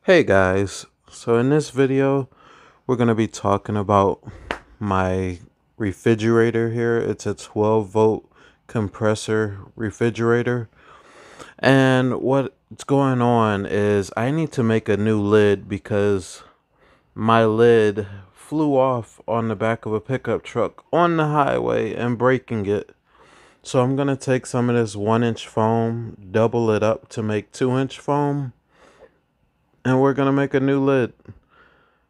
Hey guys, so in this video we're going to be talking about my refrigerator here. It's a 12-volt compressor refrigerator, and what's going on is I need to make a new lid because my lid flew off on the back of a pickup truck on the highway and breaking it. So I'm going to take some of this 1-inch foam, double it up to make 2-inch foam, and we're going to make a new lid.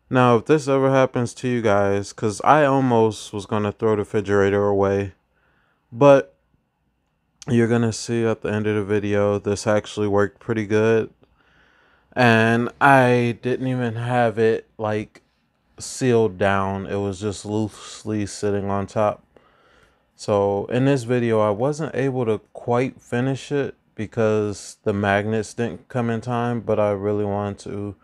Now, if this ever happens to you guys, because I almost was going to throw the refrigerator away, but you're going to see at the end of the video, this actually worked pretty good. And I didn't even have it like sealed down. It was just loosely sitting on top. So in this video, I wasn't able to quite finish it because the magnets didn't come in time, but I really wanted to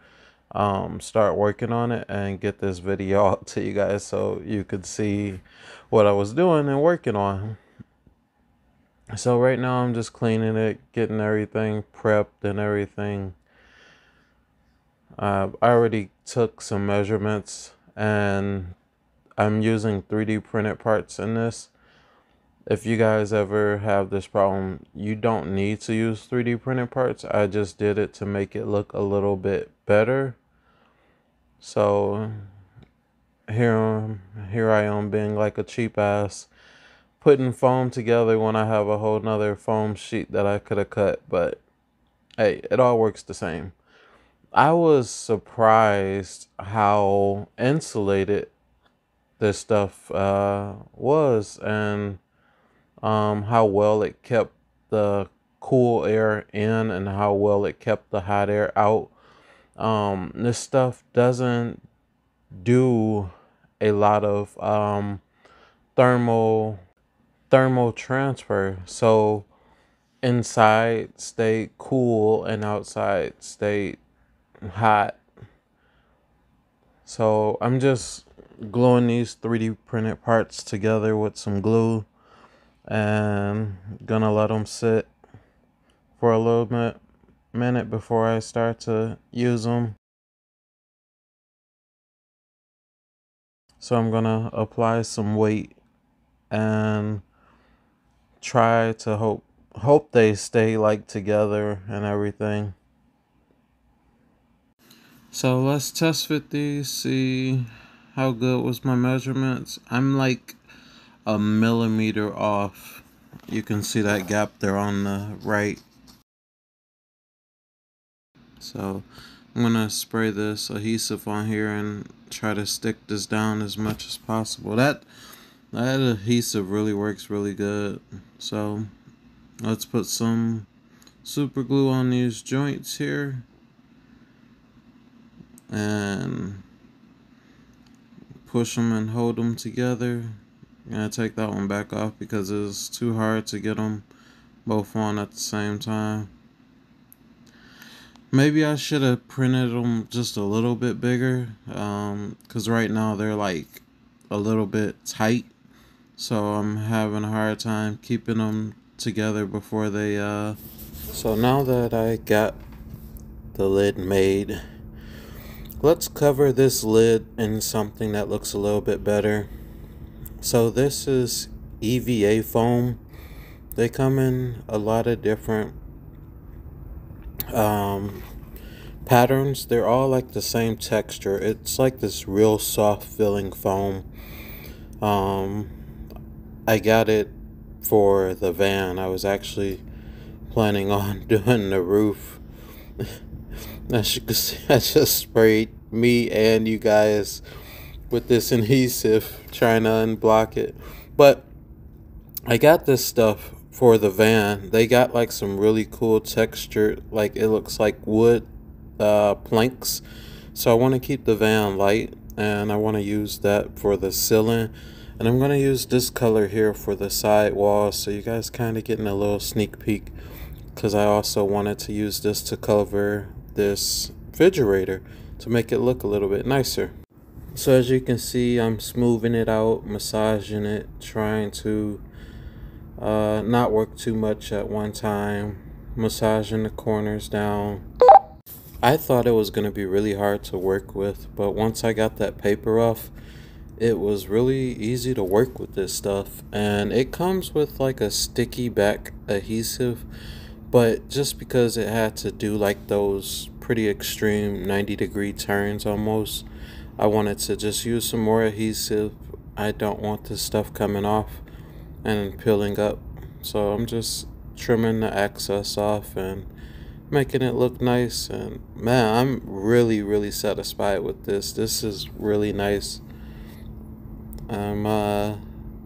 start working on it and get this video out to you guys so you could see what I was doing and working on. So right now I'm just cleaning it, getting everything prepped and everything. I already took some measurements and I'm using 3D printed parts in this. If you guys ever have this problem, you don't need to use 3D printed parts. I just did it to make it look a little bit better. So here I am being like a cheap ass, putting foam together when I have a whole nother foam sheet that I could have cut, but hey, it all works the same. I was surprised how insulated this stuff was, and how well it kept the cool air in and how well it kept the hot air out. This stuff doesn't do a lot of thermal transfer, so inside stay cool and outside stay hot. So I'm just gluing these 3D printed parts together with some glue and gonna let them sit for a little minute before I start to use them. So I'm gonna apply some weight and try to hope they stay like together and everything. So let's test fit these, see how good was my measurements. I'm like a millimeter off. You can see that gap there on the right. So I'm gonna spray this adhesive on here and try to stick this down as much as possible. That adhesive really works really good. So let's put some super glue on these joints here and push them and hold them together. I'm gonna take that one back off because it's too hard to get them both on at the same time. Maybe I should have printed them just a little bit bigger, because right now they're like a little bit tight, so I'm having a hard time keeping them together before they So now that I got the lid made, let's cover this lid in something that looks a little bit better. So this is EVA foam. They come in a lot of different patterns. They're all like the same texture. It's like this real soft feeling foam. I got it for the van. I was actually planning on doing the roof. As you can see, I just sprayed me and you guys with this adhesive trying to unblock it. But I got this stuff for the van. They got like some really cool texture, like it looks like wood planks. So I want to keep the van light and I want to use that for the ceiling, and I'm going to use this color here for the side walls, so you guys kind of getting a little sneak peek, because I also wanted to use this to cover this refrigerator to make it look a little bit nicer. So as you can see, I'm smoothing it out, massaging it, trying to not work too much at one time, massaging the corners down. I thought it was going to be really hard to work with, but once I got that paper off, it was really easy to work with this stuff. And it comes with like a sticky back adhesive, but just because it had to do like those pretty extreme 90-degree turns almost, I wanted to just use some more adhesive. I don't want this stuff coming off and peeling up. So I'm just trimming the excess off and making it look nice. And man, I'm really satisfied with this. This is really nice.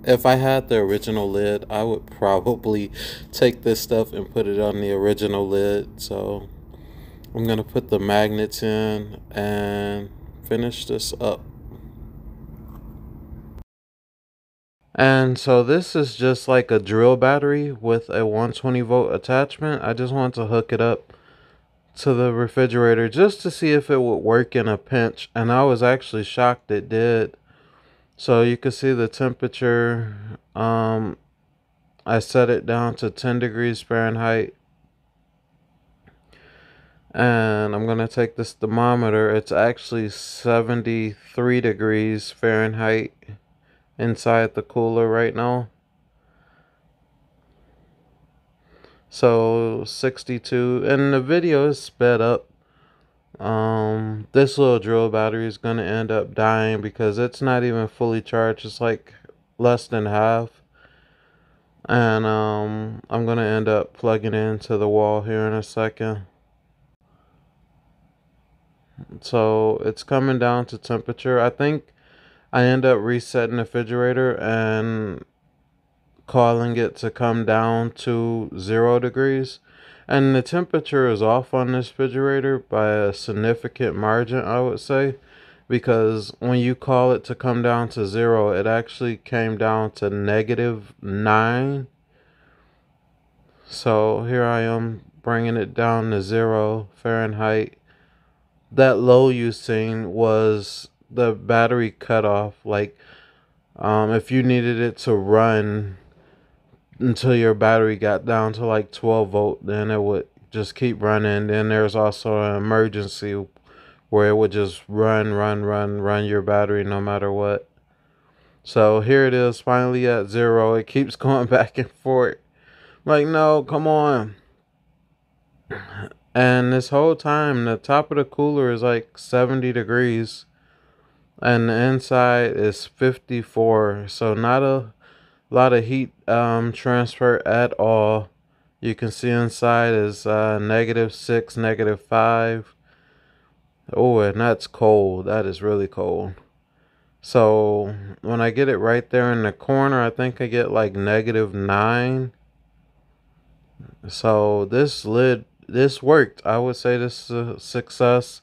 If I had the original lid, I would probably take this stuff and put it on the original lid. So I'm gonna put the magnets in and finish this up. And so this is just like a drill battery with a 120-volt attachment. I just want to hook it up to the refrigerator just to see if it would work in a pinch. And I was actually shocked it did. So you can see the temperature. I set it down to 10 degrees Fahrenheit. And I'm going to take this thermometer. It's actually 73 degrees Fahrenheit inside the cooler right now. So 62, and the video is sped up. This little drill battery is going to end up dying because it's not even fully charged. It's like less than half. And I'm going to end up plugging it into the wall here in a second. So it's coming down to temperature. I think I end up resetting the refrigerator and calling it to come down to 0 degrees. And the temperature is off on this refrigerator by a significant margin, I would say, because when you call it to come down to 0, it actually came down to -9. So here I am bringing it down to 0 Fahrenheit. That low you seen was the battery cutoff. Like, if you needed it to run until your battery got down to like 12 volt, then it would just keep running. Then there's also an emergency where it would just run your battery no matter what. So here it is finally at 0. It keeps going back and forth. Like, no, come on. And this whole time, the top of the cooler is like 70 degrees. And the inside is 54. So not a lot of heat transfer at all. You can see inside is -6, -5. Oh, and that's cold. That is really cold. So when I get it right there in the corner, I think I get like -9. So this worked. I would say this is a success.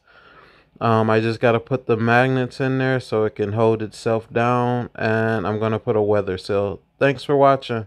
I just got to put the magnets in there so it can hold itself down, and I'm going to put a weather seal. Thanks for watching.